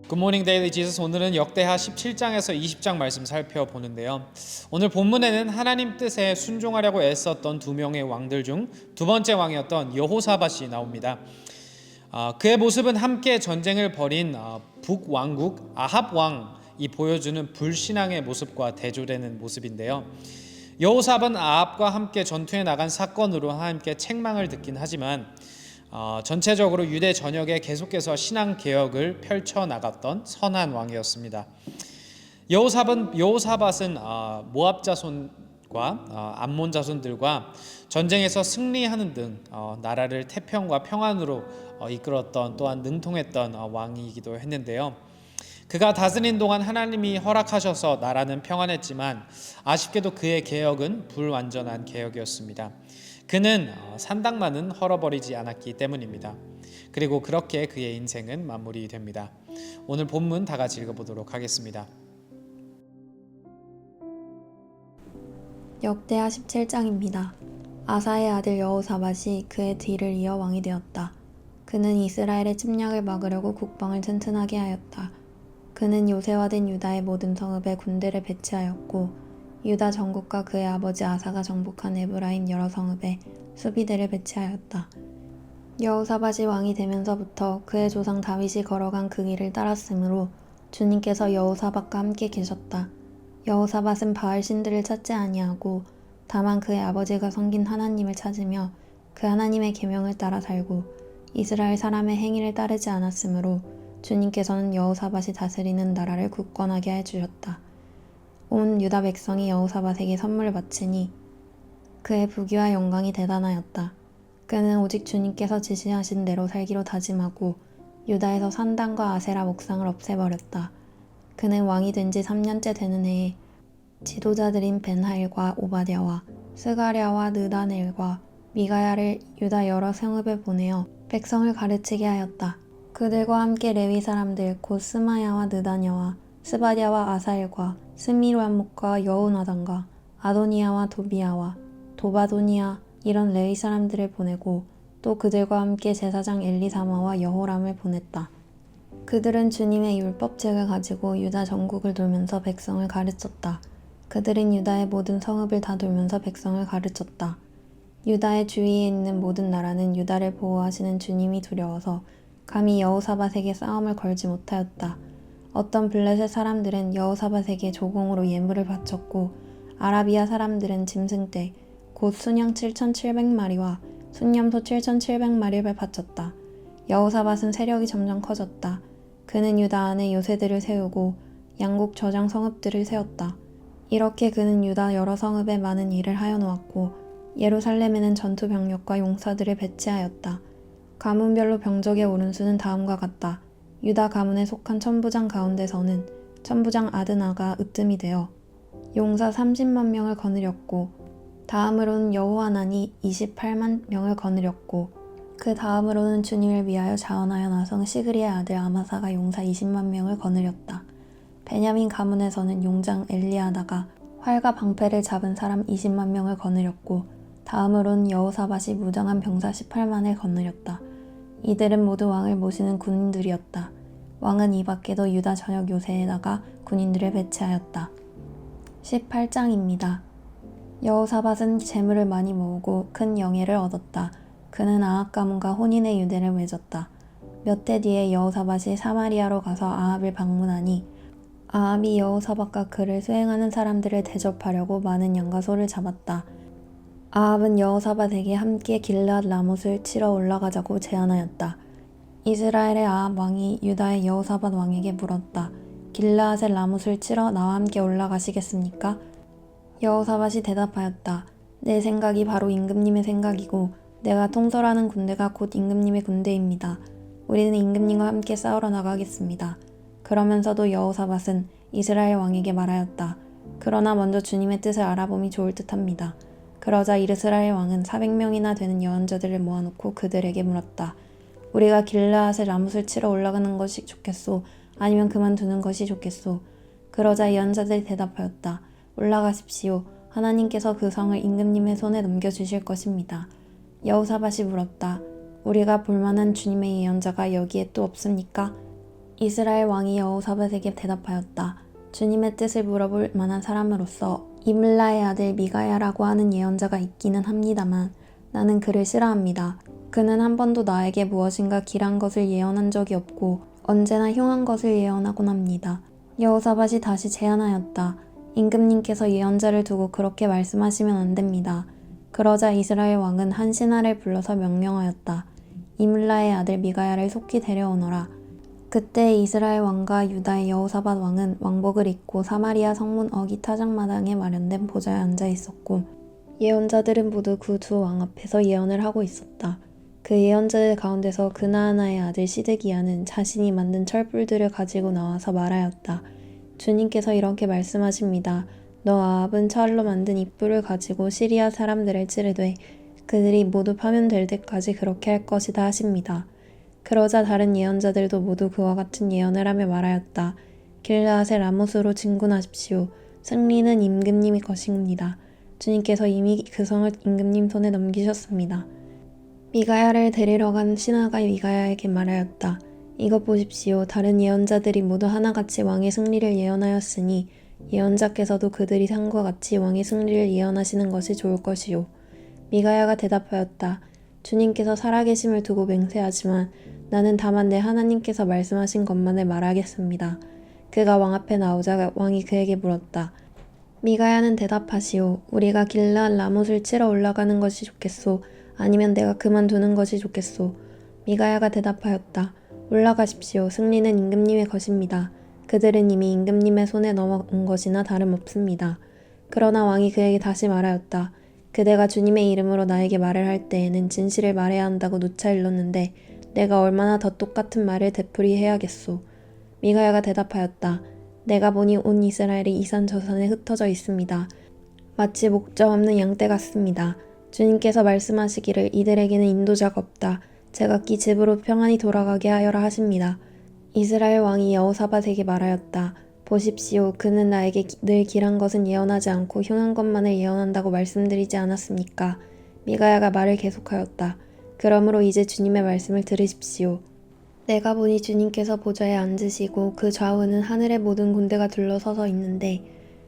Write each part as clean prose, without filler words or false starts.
굿모닝 데일리 지저스. 오늘은 역대하 17장에서 20장 말씀 살펴보는데요. 오늘 본문에는 하나님 뜻에 순종하려고 애썼던 두 명의 왕들 중 두 번째 왕이었던 여호사밧이 나옵니다. 그의 모습은 함께 전쟁을 벌인 북왕국 아합 왕이 보여주는 불신앙의 모습과 대조되는 모습인데요. 여호사밧은 아합과 함께 전투에 나간 사건으로 하나님께 책망을 듣긴 하지만 전체적으로 유대 전역에 계속해서 신앙 개혁을 펼쳐 나갔던 선한 왕이었습니다. 여호사밧은 모압 자손과 암몬 자손들과 전쟁에서 승리하는 등 나라를 태평과 평안으로 이끌었던, 또한 능통했던 왕이기도 했는데요. 그가 다스린 동안 하나님이 허락하셔서 나라는 평안했지만 아쉽게도 그의 개혁은 불완전한 개혁이었습니다. 그는 산당만은 헐어버리지 않았기 때문입니다. 그리고 그렇게 그의 인생은 마무리됩니다. 오늘 본문 다 같이 읽어보도록 하겠습니다. 역대하 17장입니다. 아사의 아들 여호사밧이 그의 뒤를 이어 왕이 되었다. 그는 이스라엘의 침략을 막으려고 국방을 튼튼하게 하였다. 그는 요새화된 유다의 모든 성읍에 군대를 배치하였고 유다 전국과 그의 아버지 아사가 정복한 에브라임 여러 성읍에 수비대를 배치하였다. 여호사밧이 왕이 되면서부터 그의 조상 다윗이 걸어간 그 길을 따랐으므로 주님께서 여호사밧과 함께 계셨다. 여호사밧은 바알 신들을 찾지 아니하고 다만 그의 아버지가 섬긴 하나님을 찾으며 그 하나님의 계명을 따라 살고 이스라엘 사람의 행위를 따르지 않았으므로 주님께서는 여호사밧이 다스리는 나라를 굳건하게 해주셨다. 온 유다 백성이 여호사밧에게 선물을 바치니 그의 부귀와 영광이 대단하였다. 그는 오직 주님께서 지시하신 대로 살기로 다짐하고 유다에서 산당과 아세라 목상을 없애버렸다. 그는 왕이 된 지 3년째 되는 해에 지도자들인 벤하일과 오바댜와 스가랴와 느다넬과 미가야를 유다 여러 성읍에 보내어 백성을 가르치게 하였다. 그들과 함께 레위 사람들 곧 스마야와 느다냐와 스바랴와 아사엘과 스미람목과 여호나단과 아도니아와 도비아와 도바도니아 이런 레위 사람들을 보내고 또 그들과 함께 제사장 엘리사마와 여호람을 보냈다. 그들은 주님의 율법책을 가지고 유다 전국을 돌면서 백성을 가르쳤다. 그들은 유다의 모든 성읍을 다 돌면서 백성을 가르쳤다. 유다의 주위에 있는 모든 나라는 유다를 보호하시는 주님이 두려워서 감히 여호사밧에게 싸움을 걸지 못하였다. 어떤 블레셋 사람들은 여호사밧에게 조공으로 예물을 바쳤고 아라비아 사람들은 짐승떼 곧 순양 7,700마리와 순염소 7,700마리를 바쳤다. 여호사밧은 세력이 점점 커졌다. 그는 유다 안에 요새들을 세우고 양국 저장 성읍들을 세웠다. 이렇게 그는 유다 여러 성읍에 많은 일을 하여 놓았고 예루살렘에는 전투 병력과 용사들을 배치하였다. 가문별로 병적의 오른수는 다음과 같다. 유다 가문에 속한 천부장 가운데서는 천부장 아드나가 으뜸이 되어 용사 30만 명을 거느렸고 다음으로는 여호하난이 28만 명을 거느렸고 그 다음으로는 주님을 위하여 자원하여 나선 시그리의 아들 아마사가 용사 20만 명을 거느렸다. 베냐민 가문에서는 용장 엘리아다가 활과 방패를 잡은 사람 20만 명을 거느렸고 다음으로는 여호사밧이 무장한 병사 18만을 거느렸다. 이들은 모두 왕을 모시는 군인들이었다. 왕은 이 밖에도 유다 전역 요새에다가 군인들을 배치하였다. 18장입니다. 여호사밧은 재물을 많이 모으고 큰 영예를 얻었다. 그는 아합 가문과 혼인의 유대를 맺었다. 몇 해 뒤에 여호사밧이 사마리아로 가서 아합을 방문하니 아합이 여호사밧과 그를 수행하는 사람들을 대접하려고 많은 양과 소를 잡았다. 아합은 여호사밧에게 함께 길르앗 라못을 치러 올라가자고 제안하였다. 이스라엘의 아합 왕이 유다의 여호사밧 왕에게 물었다. 길르앗의 라못을 치러 나와 함께 올라가시겠습니까? 여호사밧이 대답하였다. 내 생각이 바로 임금님의 생각이고 내가 통솔하는 군대가 곧 임금님의 군대입니다. 우리는 임금님과 함께 싸우러 나가겠습니다. 그러면서도 여호사밧은 이스라엘 왕에게 말하였다. 그러나 먼저 주님의 뜻을 알아봄이 좋을 듯합니다. 그러자 이스라엘 왕은 400명이나 되는 예언자들을 모아놓고 그들에게 물었다. 우리가 길르앗의 라못을 치러 올라가는 것이 좋겠소? 아니면 그만두는 것이 좋겠소? 그러자 예언자들이 대답하였다. 올라가십시오. 하나님께서 그 성을 임금님의 손에 넘겨주실 것입니다. 여호사밧이 물었다. 우리가 볼만한 주님의 예언자가 여기에 또 없습니까? 이스라엘 왕이 여호사밧에게 대답하였다. 주님의 뜻을 물어볼 만한 사람으로서 이물라의 아들 미가야라고 하는 예언자가 있기는 합니다만 나는 그를 싫어합니다. 그는 한 번도 나에게 무엇인가 길한 것을 예언한 적이 없고 언제나 흉한 것을 예언하곤 합니다. 여호사밧이 다시 제안하였다. 임금님께서 예언자를 두고 그렇게 말씀하시면 안 됩니다. 그러자 이스라엘 왕은 한 신하를 불러서 명령하였다. 이물라의 아들 미가야를 속히 데려오너라. 그때 이스라엘 왕과 유다의 여호사밧 왕은 왕복을 입고 사마리아 성문 어기 타작마당에 마련된 보좌에 앉아 있었고 예언자들은 모두 그 두 왕 앞에서 예언을 하고 있었다. 그 예언자들 가운데서 그나아나의 아들 시드기야는 자신이 만든 철불들을 가지고 나와서 말하였다. 주님께서 이렇게 말씀하십니다. 너 아합은 철로 만든 입불을 가지고 시리아 사람들을 찌르되 그들이 모두 파면될 때까지 그렇게 할 것이다 하십니다. 그러자 다른 예언자들도 모두 그와 같은 예언을 하며 말하였다. 길르앗의 라못으로 진군하십시오. 승리는 임금님의 것입니다. 주님께서 이미 그 성을 임금님 손에 넘기셨습니다. 미가야를 데리러 간 신하가 미가야에게 말하였다. 이것 보십시오. 다른 예언자들이 모두 하나같이 왕의 승리를 예언하였으니 예언자께서도 그들이 상과 같이 왕의 승리를 예언하시는 것이 좋을 것이요. 미가야가 대답하였다. 주님께서 살아계심을 두고 맹세하지만 나는 다만 내 하나님께서 말씀하신 것만을 말하겠습니다. 그가 왕 앞에 나오자 왕이 그에게 물었다. 미가야는 대답하시오. 우리가 길르앗 라못을 치러 올라가는 것이 좋겠소? 아니면 내가 그만두는 것이 좋겠소? 미가야가 대답하였다. 올라가십시오. 승리는 임금님의 것입니다. 그들은 이미 임금님의 손에 넘어온 것이나 다름없습니다. 그러나 왕이 그에게 다시 말하였다. 그대가 주님의 이름으로 나에게 말을 할 때에는 진실을 말해야 한다고 누차 일렀는데 내가 얼마나 더 똑같은 말을 되풀이해야겠소. 미가야가 대답하였다. 내가 보니 온 이스라엘이 이산저산에 흩어져 있습니다. 마치 목적 없는 양떼 같습니다. 주님께서 말씀하시기를 이들에게는 인도자가 없다. 제각기 집으로 평안히 돌아가게 하여라 하십니다. 이스라엘 왕이 여호사밧에게 말하였다. 보십시오. 그는 나에게 늘 길한 것은 예언하지 않고 흉한 것만을 예언한다고 말씀드리지 않았습니까? 미가야가 말을 계속하였다. 그러므로 이제 주님의 말씀을 들으십시오. 내가 보니 주님께서 보좌에 앉으시고 그 좌우는 하늘의 모든 군대가 둘러서서 있는데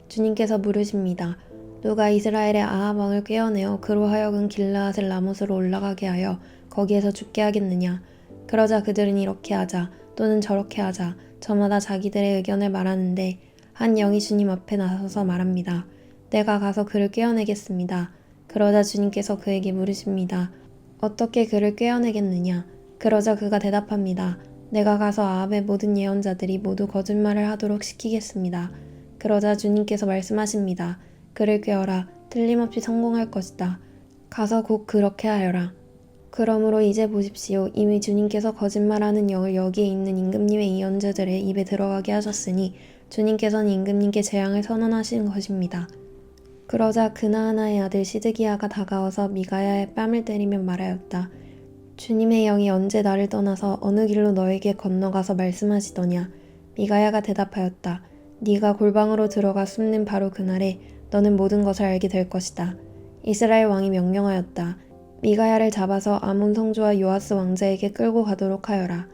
주님께서 물으십니다. 누가 이스라엘의 아합 왕을 꿰어내어 그로 하여금 길르앗의 라못으로 올라가게 하여 거기에서 죽게 하겠느냐. 그러자 그들은 이렇게 하자 또는 저렇게 하자 저마다 자기들의 의견을 말하는데 한 영이 주님 앞에 나서서 말합니다. 내가 가서 그를 꿰어내겠습니다. 그러자 주님께서 그에게 물으십니다. 어떻게 그를 꿰어내겠느냐. 그러자 그가 대답합니다. 내가 가서 아합의 모든 예언자들이 모두 거짓말을 하도록 시키겠습니다. 그러자 주님께서 말씀하십니다. 그를 꿰어라. 틀림없이 성공할 것이다. 가서 곧 그렇게 하여라. 그러므로 이제 보십시오. 이미 주님께서 거짓말하는 영을 여기에 있는 임금님의 예언자들의 입에 들어가게 하셨으니 주님께서는 임금님께 재앙을 선언하신 것입니다. 그러자 그나아나의 아들 시드기야가 다가와서 미가야의 뺨을 때리며 말하였다. 주님의 영이 언제 나를 떠나서 어느 길로 너에게 건너가서 말씀하시더냐. 미가야가 대답하였다. 네가 골방으로 들어가 숨는 바로 그날에 너는 모든 것을 알게 될 것이다. 이스라엘 왕이 명령하였다. 미가야를 잡아서 아몬 성주와 요아스 왕자에게 끌고 가도록 하여라.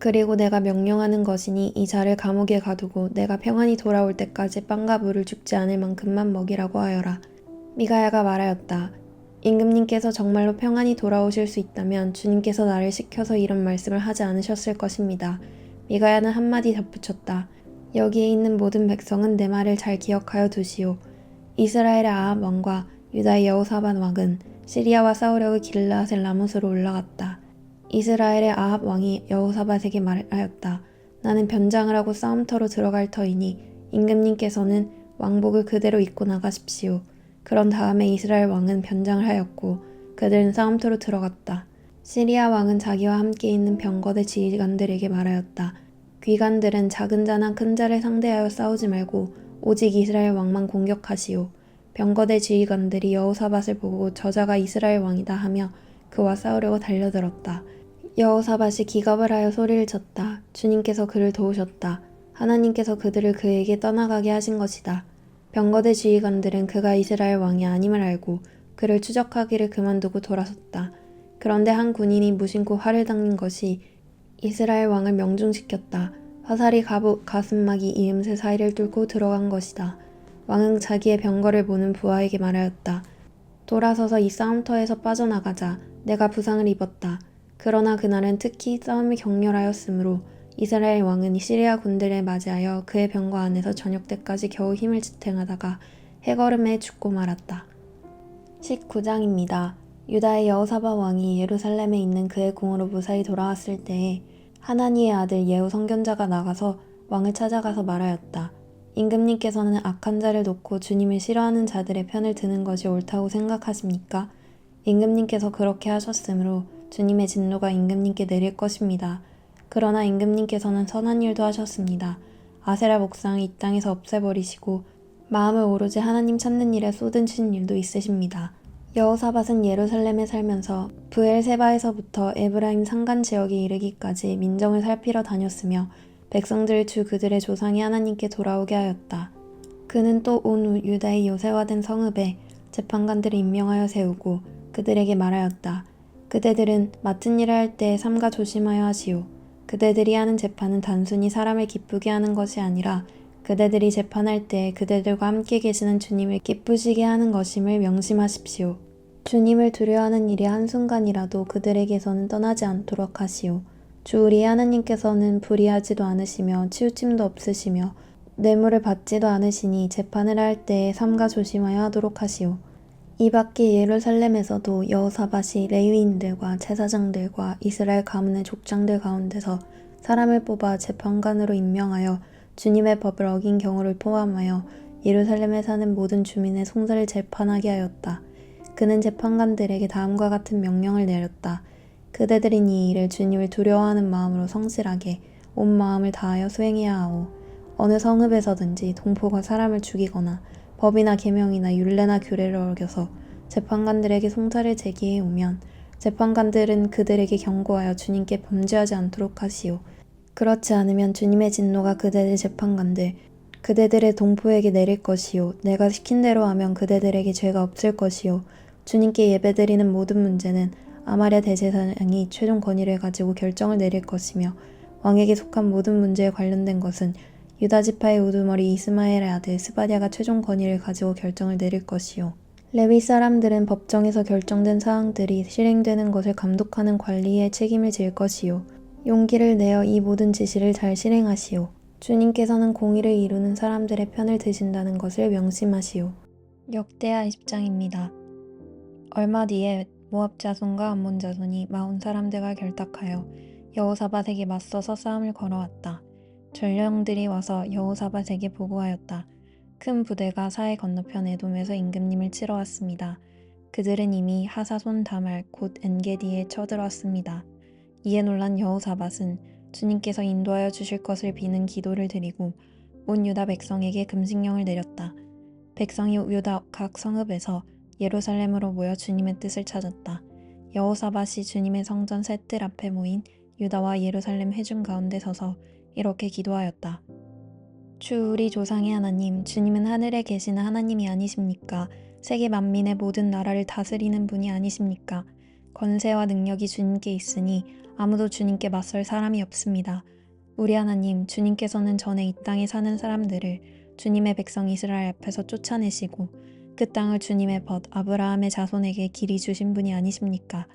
그리고 내가 명령하는 것이니 이 자를 감옥에 가두고 내가 평안히 돌아올 때까지 빵과 물을 죽지 않을 만큼만 먹이라고 하여라. 미가야가 말하였다. 임금님께서 정말로 평안히 돌아오실 수 있다면 주님께서 나를 시켜서 이런 말씀을 하지 않으셨을 것입니다. 미가야는 한마디 덧붙였다. 여기에 있는 모든 백성은 내 말을 잘 기억하여 두시오. 이스라엘의 아합 왕과 유다의 여호사밧 왕은 시리아와 싸우려고 길르앗의 라못으로 올라갔다. 이스라엘의 아합 왕이 여호사밧에게 말하였다. 나는 변장을 하고 싸움터로 들어갈 터이니 임금님께서는 왕복을 그대로 입고 나가십시오. 그런 다음에 이스라엘 왕은 변장을 하였고 그들은 싸움터로 들어갔다. 시리아 왕은 자기와 함께 있는 병거대 지휘관들에게 말하였다. 귀관들은 작은 자나 큰 자를 상대하여 싸우지 말고 오직 이스라엘 왕만 공격하시오. 병거대 지휘관들이 여호사밧을 보고 저자가 이스라엘 왕이다 하며 그와 싸우려고 달려들었다. 여호사밧이 기겁을 하여 소리를 쳤다. 주님께서 그를 도우셨다. 하나님께서 그들을 그에게 떠나가게 하신 것이다. 병거대 지휘관들은 그가 이스라엘 왕이 아님을 알고 그를 추적하기를 그만두고 돌아섰다. 그런데 한 군인이 무심코 활을 당긴 것이 이스라엘 왕을 명중시켰다. 화살이 가슴막이 이음새 사이를 뚫고 들어간 것이다. 왕은 자기의 병거를 보는 부하에게 말하였다. 돌아서서 이 싸움터에서 빠져나가자. 내가 부상을 입었다. 그러나 그날은 특히 싸움이 격렬하였으므로 이스라엘 왕은 시리아 군대를 맞이하여 그의 병거 안에서 저녁 때까지 겨우 힘을 지탱하다가 해걸음에 죽고 말았다. 19장입니다. 유다의 여호사밧 왕이 예루살렘에 있는 그의 궁으로 무사히 돌아왔을 때에 하나니의 아들 예후 선견자가 나가서 왕을 찾아가서 말하였다. 임금님께서는 악한 자를 놓고 주님을 싫어하는 자들의 편을 드는 것이 옳다고 생각하십니까? 임금님께서 그렇게 하셨으므로 주님의 진노가 임금님께 내릴 것입니다. 그러나 임금님께서는 선한 일도 하셨습니다. 아세라 목상을 이 땅에서 없애버리시고 마음을 오로지 하나님 찾는 일에 쏟으신 일도 있으십니다. 여호사밧은 예루살렘에 살면서 브엘세바에서부터 에브라임 산간 지역에 이르기까지 민정을 살피러 다녔으며 백성들을 주 그들의 조상이 하나님께 돌아오게 하였다. 그는 또 온 유다의 요새화된 성읍에 재판관들을 임명하여 세우고 그들에게 말하였다. 그대들은 맡은 일을 할 때 삼가 조심하여 하시오. 그대들이 하는 재판은 단순히 사람을 기쁘게 하는 것이 아니라 그대들이 재판할 때 그대들과 함께 계시는 주님을 기쁘시게 하는 것임을 명심하십시오. 주님을 두려워하는 일이 한순간이라도 그들에게서는 떠나지 않도록 하시오. 주 우리 하나님께서는 불의하지도 않으시며 치우침도 없으시며 뇌물을 받지도 않으시니 재판을 할 때에 삼가 조심하여 하도록 하시오. 이 밖에 예루살렘에서도 여호사밧이 레위인들과 제사장들과 이스라엘 가문의 족장들 가운데서 사람을 뽑아 재판관으로 임명하여 주님의 법을 어긴 경우를 포함하여 예루살렘에 사는 모든 주민의 송사를 재판하게 하였다. 그는 재판관들에게 다음과 같은 명령을 내렸다. 그대들은 이 일을 주님을 두려워하는 마음으로 성실하게 온 마음을 다하여 수행해야 하오. 어느 성읍에서든지 동포가 사람을 죽이거나 법이나 계명이나 율례나 규례를 어겨서 재판관들에게 송사를 제기해 오면 재판관들은 그들에게 경고하여 주님께 범죄하지 않도록 하시오. 그렇지 않으면 주님의 진노가 그대들 재판관들, 그대들의 동포에게 내릴 것이요. 내가 시킨 대로 하면 그대들에게 죄가 없을 것이요. 주님께 예배드리는 모든 문제는 아마랴 대제사장이 최종 권위를 가지고 결정을 내릴 것이며 왕에게 속한 모든 문제에 관련된 것은 유다 지파의 우두머리 이스마엘의 아들 스바랴가 최종 권위를 가지고 결정을 내릴 것이요. 레위 사람들은 법정에서 결정된 사항들이 실행되는 것을 감독하는 관리의 책임을 질 것이요. 용기를 내어 이 모든 지시를 잘 실행하시오. 주님께서는 공의를 이루는 사람들의 편을 드신다는 것을 명심하시오. 역대하 20장입니다. 얼마 뒤에 모압 자손과 암몬 자손이 마온 사람들과 결탁하여 여호사밧에게 맞서서 싸움을 걸어왔다. 전령들이 와서 여호사밧에게 보고하였다. 큰 부대가 사해 건너편 에돔에서 임금님을 치러 왔습니다. 그들은 이미 하사손 다말 곧 엔게디에 쳐들어왔습니다. 이에 놀란 여호사밧은 주님께서 인도하여 주실 것을 비는 기도를 드리고 온 유다 백성에게 금식령을 내렸다. 백성이 유다 각 성읍에서 예루살렘으로 모여 주님의 뜻을 찾았다. 여호사밧이 주님의 성전 셋뜰 앞에 모인 유다와 예루살렘 회중 가운데 서서 이렇게 기도하였다. 주 우리 조상의 하나님, 주님은 하늘에 계시는 하나님이 아니십니까? 세계 만민의 모든 나라를 다스리는 분이 아니십니까? 권세와 능력이 주님께 있으니 아무도 주님께 맞설 사람이 없습니다. 우리 하나님, 주님께서는 전에 이 땅에 사는 사람들을 주님의 백성 이스라엘 앞에서 쫓아내시고 그 땅을 주님의 벗 아브라함의 자손에게 길이 주신 분이 아니십니까?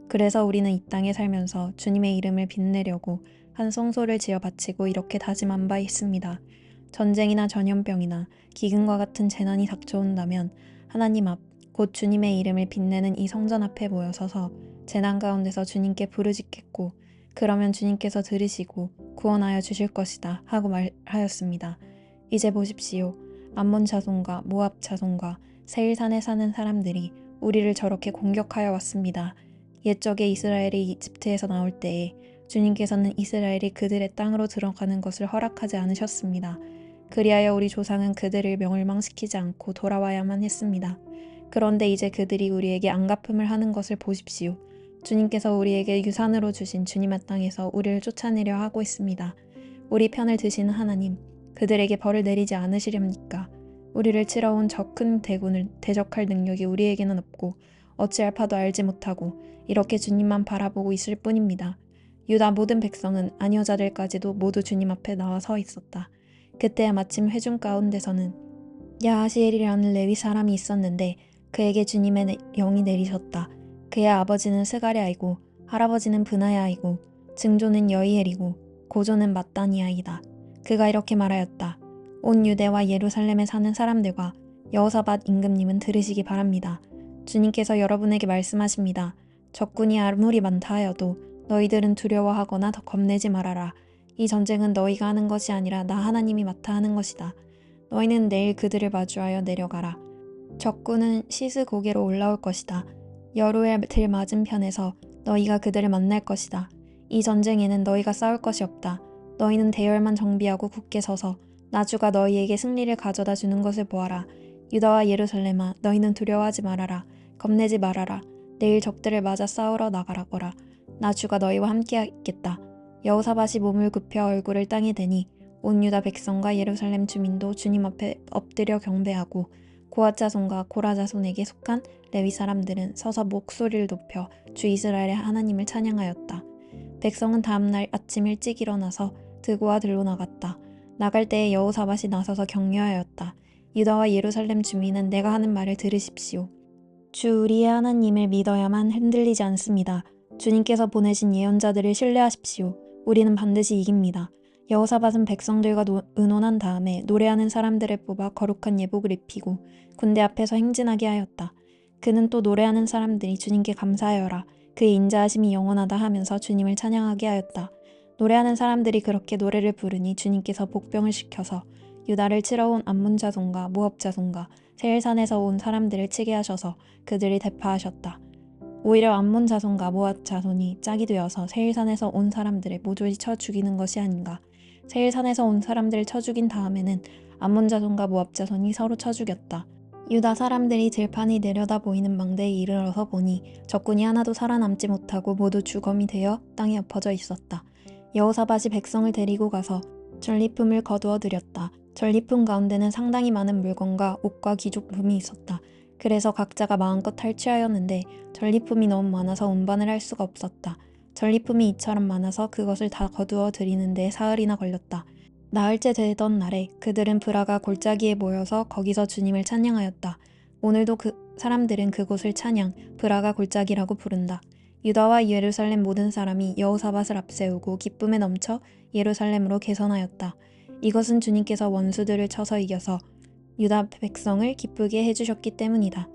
그래서 우리는 이 땅에 살면서 주님의 이름을 빛내려고 한 성소를 지어 바치고 이렇게 다짐한 바 있습니다. 전쟁이나 전염병이나 기근과 같은 재난이 닥쳐온다면 하나님 앞, 곧 주님의 이름을 빛내는 이 성전 앞에 모여서서 재난 가운데서 주님께 부르짖겠고 그러면 주님께서 들으시고 구원하여 주실 것이다 하고 말하였습니다. 이제 보십시오. 암몬 자손과 모압 자손과 세일산에 사는 사람들이 우리를 저렇게 공격하여 왔습니다. 옛적에 이스라엘이 이집트에서 나올 때에 주님께서는 이스라엘이 그들의 땅으로 들어가는 것을 허락하지 않으셨습니다. 그리하여 우리 조상은 그들을 멸망시키지 않고 돌아와야만 했습니다. 그런데 이제 그들이 우리에게 안갚음을 하는 것을 보십시오. 주님께서 우리에게 유산으로 주신 주님의 땅에서 우리를 쫓아내려 하고 있습니다. 우리 편을 드시는 하나님, 그들에게 벌을 내리지 않으시렵니까? 우리를 치러 온 저 큰 대군을 대적할 능력이 우리에게는 없고 어찌할 바도 알지 못하고 이렇게 주님만 바라보고 있을 뿐입니다. 유다 모든 백성은 아녀자들까지도 모두 주님 앞에 나와 서 있었다. 그때 마침 회중 가운데서는 야하시엘이라는 레위 사람이 있었는데 그에게 주님의 영이 내리셨다. 그의 아버지는 스가랴이고 할아버지는 브나야이고 증조는 여이엘이고 고조는 mat단이아이다. 그가 이렇게 말하였다. 온 유대와 예루살렘에 사는 사람들과 여호사밧 임금님은 들으시기 바랍니다. 주님께서 여러분에게 말씀하십니다. 적군이 아무리 많다 하여도 너희들은 두려워하거나 더 겁내지 말아라. 이 전쟁은 너희가 하는 것이 아니라 나 하나님이 맡아 하는 것이다. 너희는 내일 그들을 마주하여 내려가라. 적군은 시스고개로 올라올 것이다. 여루엘 들 맞은편에서 너희가 그들을 만날 것이다. 이 전쟁에는 너희가 싸울 것이 없다. 너희는 대열만 정비하고 굳게 서서 나주가 너희에게 승리를 가져다 주는 것을 보아라. 유다와 예루살렘아, 너희는 두려워하지 말아라. 겁내지 말아라. 내일 적들을 맞아 싸우러 나가라거라. 나주가 너희와 함께 있겠다. 여호사밧이 몸을 굽혀 얼굴을 땅에 대니 온 유다 백성과 예루살렘 주민도 주님 앞에 엎드려 경배하고 고앗 자손과 고라 자손에게 속한 레위 사람들은 서서 목소리를 높여 주 이스라엘의 하나님을 찬양하였다. 백성은 다음날 아침 일찍 일어나서 드고와 들로 나갔다. 나갈 때에 여호사밧이 나서서 격려하였다. 유다와 예루살렘 주민은 내가 하는 말을 들으십시오. 주 우리의 하나님을 믿어야만 흔들리지 않습니다. 주님께서 보내신 예언자들을 신뢰하십시오. 우리는 반드시 이깁니다. 여호사밧은 백성들과 의논한 다음에 노래하는 사람들을 뽑아 거룩한 예복을 입히고 군대 앞에서 행진하게 하였다. 그는 또 노래하는 사람들이 주님께 감사하여라. 그의 인자하심이 영원하다 하면서 주님을 찬양하게 하였다. 노래하는 사람들이 그렇게 노래를 부르니 주님께서 복병을 시켜서 유다를 치러 온 암몬 자손과 모압 자손과 세일산에서 온 사람들을 치게 하셔서 그들을 대파하셨다. 오히려 암몬 자손과 모압 자손이 짝이 되어서 세일산에서 온 사람들을 모조리 쳐 죽이는 것이 아닌가. 세일산에서 온 사람들을 쳐 죽인 다음에는 암몬 자손과 모압 자손이 서로 쳐 죽였다. 유다 사람들이 들판이 내려다 보이는 망대에 이르러서 보니 적군이 하나도 살아남지 못하고 모두 주검이 되어 땅에 엎어져 있었다. 여호사밧이 백성을 데리고 가서 전리품을 거두어 드렸다. 전리품 가운데는 상당히 많은 물건과 옷과 귀족품이 있었다. 그래서 각자가 마음껏 탈취하였는데 전리품이 너무 많아서 운반을 할 수가 없었다. 전리품이 이처럼 많아서 그것을 다 거두어 드리는 데 사흘이나 걸렸다. 나흘째 되던 날에 그들은 브라가 골짜기에 모여서 거기서 주님을 찬양하였다. 오늘도 그 사람들은 그곳을 찬양, 브라가 골짜기라고 부른다. 유다와 예루살렘 모든 사람이 여호사밧을 앞세우고 기쁨에 넘쳐 예루살렘으로 개선하였다. 이것은 주님께서 원수들을 쳐서 이겨서 유다 백성을 기쁘게 해주셨기 때문이다.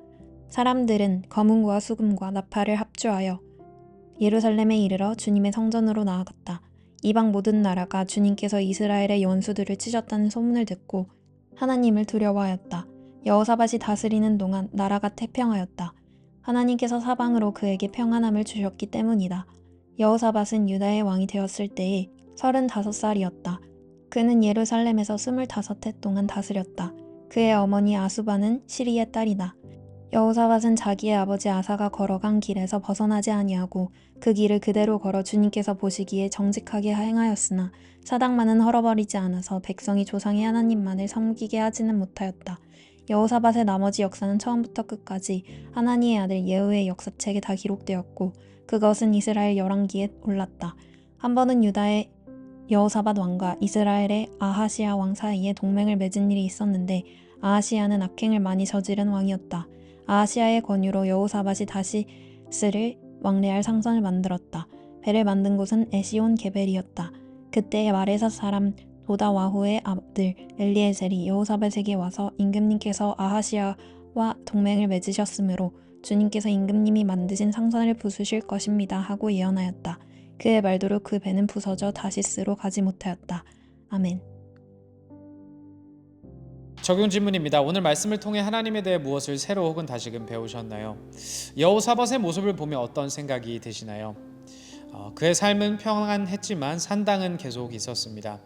사람들은 검은과 수금과 나팔을 합주하여 예루살렘에 이르러 주님의 성전으로 나아갔다. 이방 모든 나라가 주님께서 이스라엘의 원수들을 치셨다는 소문을 듣고 하나님을 두려워하였다. 여호사밧이 다스리는 동안 나라가 태평하였다. 하나님께서 사방으로 그에게 평안함을 주셨기 때문이다. 여호사밧은 유다의 왕이 되었을 때에 35살이었다. 그는 예루살렘에서 25해 동안 다스렸다. 그의 어머니 아수바는 시리의 딸이다. 여호사밧은 자기의 아버지 아사가 걸어간 길에서 벗어나지 아니하고 그 길을 그대로 걸어 주님께서 보시기에 정직하게 행하였으나 사당만은 헐어버리지 않아서 백성이 조상의 하나님만을 섬기게 하지는 못하였다. 여호사밧의 나머지 역사는 처음부터 끝까지 하나니의 아들 예후의 역사책에 다 기록되었고 그것은 이스라엘 열왕기에 올랐다. 한 번은 유다의 여호사밧 왕과 이스라엘의 아하시아 왕 사이에 동맹을 맺은 일이 있었는데 아하시아는 악행을 많이 저지른 왕이었다. 아하시아의 권유로 여호사밧이 다시스를 왕래할 상선을 만들었다. 배를 만든 곳은 에시온 게벨이었다. 그때 마레사 사람 도다와후의 아들 엘리에셀이 여호사밧에게 와서 임금님께서 아하시아와 동맹을 맺으셨으므로 주님께서 임금님이 만드신 상선을 부수실 것입니다 하고 예언하였다. 그의 말대로 그 배는 부서져 다시스로 가지 못하였다. 아멘. 적용 질문입니다. 오늘 말씀을 통해 하나님에 대해 무엇을 새로 혹은 다시금 배우셨나요? 여호사밧의 모습을 보며 어떤 생각이 드시나요? 그의 삶은 평안했지만 산당은 계속 있었습니다.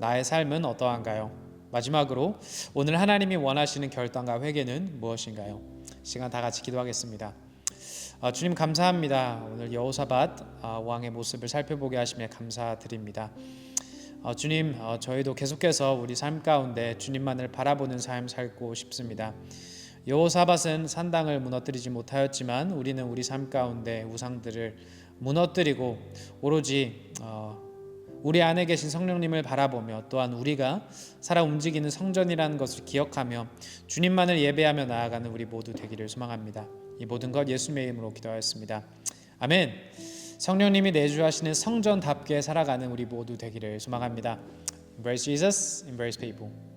나의 삶은 어떠한가요? 마지막으로 오늘 하나님이 원하시는 결단과 회개는 무엇인가요? 시간 다 같이 기도하겠습니다. 주님 감사합니다. 오늘 여호사밧 왕의 모습을 살펴보게 하시며 감사드립니다. 주님, 저희도 계속해서 우리 삶 가운데 주님만을 바라보는 삶 살고 싶습니다. 여호사밧은 산당을 무너뜨리지 못하였지만 우리는 우리 삶 가운데 우상들을 무너뜨리고 오로지 우리 안에 계신 성령님을 바라보며 또한 우리가 살아 움직이는 성전이라는 것을 기억하며 주님만을 예배하며 나아가는 우리 모두 되기를 소망합니다. 이 모든 것 예수님의 이름으로 기도하였습니다. 아멘. 성령님이 내주하시는 성전답게 살아가는 우리 모두 되기를 소망합니다. Embrace Jesus, embrace people.